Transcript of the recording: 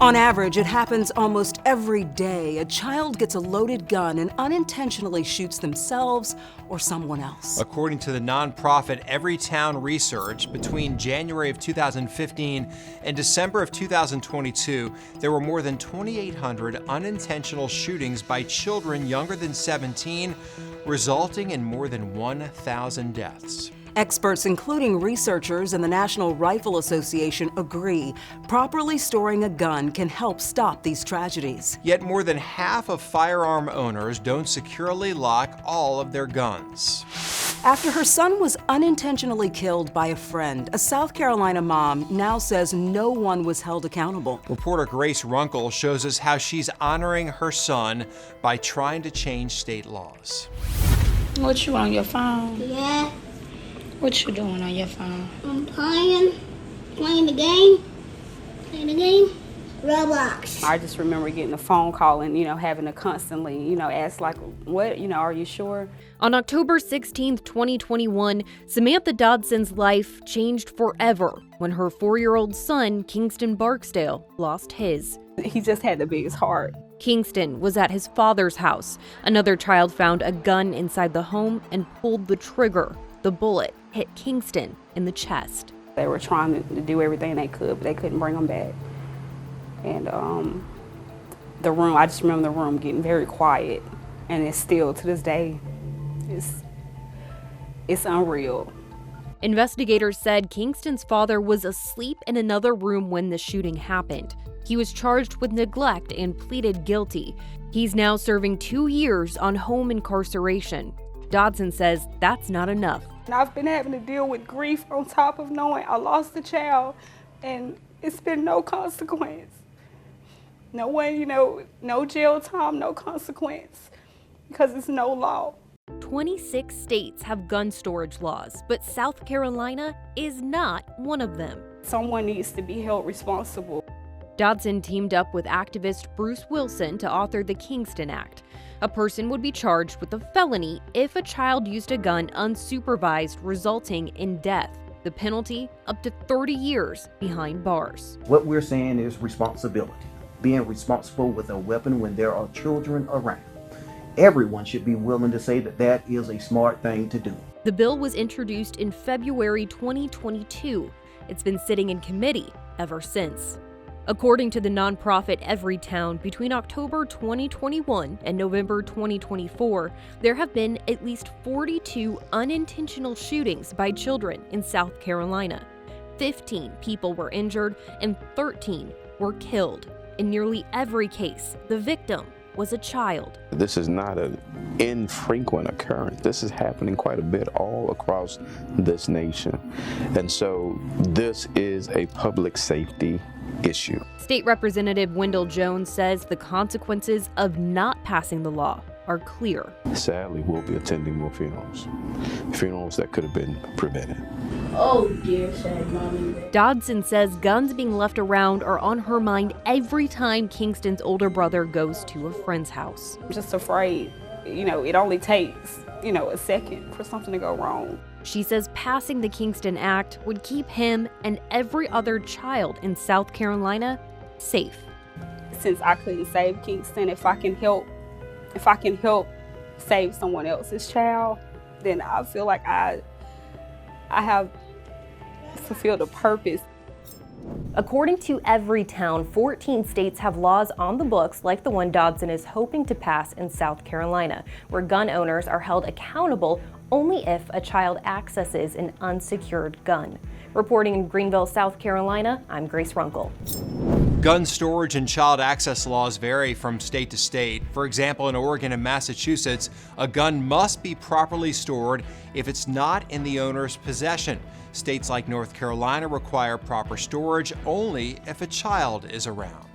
On average, it happens almost every day. A child gets a loaded gun and unintentionally shoots themselves or someone else. According to the nonprofit Everytown Research, between January of 2015 and December of 2022, there were more than 2,800 unintentional shootings by children younger than 17, resulting in more than 1,000 deaths. Experts, including researchers and the National Rifle Association, agree properly storing a gun can help stop these tragedies. Yet more than half of firearm owners don't securely lock all of their guns. After her son was unintentionally killed by a friend, a South Carolina mom now says no one was held accountable. Reporter Grace Runkle shows us how she's honoring her son by trying to change state laws. What, you on your phone? Yeah, What you doing on your phone? I'm playing the game. Roblox. I just remember getting a phone call and, having to constantly, ask like, what, are you sure? On October 16th, 2021, Samantha Dodson's life changed forever when her 4-year-old son, Kingston Barksdale, lost his. He just had the biggest heart. Kingston was at his father's house. Another child found a gun inside the home and pulled the trigger. The bullet hit Kingston in the chest. They were trying to do everything they could, but they couldn't bring him back. And the room, I just remember the room getting very quiet, and it's still, to this day, it's unreal. Investigators said Kingston's father was asleep in another room when the shooting happened. He was charged with neglect and pleaded guilty. He's now serving 2 years on home incarceration. Dodson says that's not enough. And I've been having to deal with grief on top of knowing I lost a child, and it's been no consequence. No one, no jail time, no consequence, because it's no law. 26 states have gun storage laws, but South Carolina is not one of them. Someone needs to be held responsible. Dodson teamed up with activist Bruce Wilson to author the Kingston Act. A person would be charged with a felony if a child used a gun unsupervised, resulting in death. The penalty, up to 30 years behind bars. What we're saying is responsibility. Being responsible with a weapon when there are children around. Everyone should be willing to say that that is a smart thing to do. The bill was introduced in February 2022. It's been sitting in committee ever since. According to the nonprofit Everytown, between October 2021 and November 2024, there have been at least 42 unintentional shootings by children in South Carolina. 15 people were injured and 13 were killed. In nearly every case, the victim was a child. This is not an infrequent occurrence. This is happening quite a bit all across this nation. And so this is a public safety issue. State Representative Wendell Jones says the consequences of not passing the law are clear. Sadly, we'll be attending more funerals that could have been prevented. Oh dear, said Mommy. Dodson says guns being left around are on her mind every time Kingston's older brother goes to a friend's house. I'm just afraid, it only takes, a second for something to go wrong. She says passing the Kingston Act would keep him and every other child in South Carolina safe. Since I couldn't save Kingston, if I can help save someone else's child, then I feel like I have fulfilled a purpose. According to Everytown, 14 states have laws on the books like the one Dodson is hoping to pass in South Carolina, where gun owners are held accountable only if a child accesses an unsecured gun. Reporting in Greenville, South Carolina, I'm Grace Runkle. Gun storage and child access laws vary from state to state. For example, in Oregon and Massachusetts, a gun must be properly stored if it's not in the owner's possession. States like North Carolina require proper storage only if a child is around.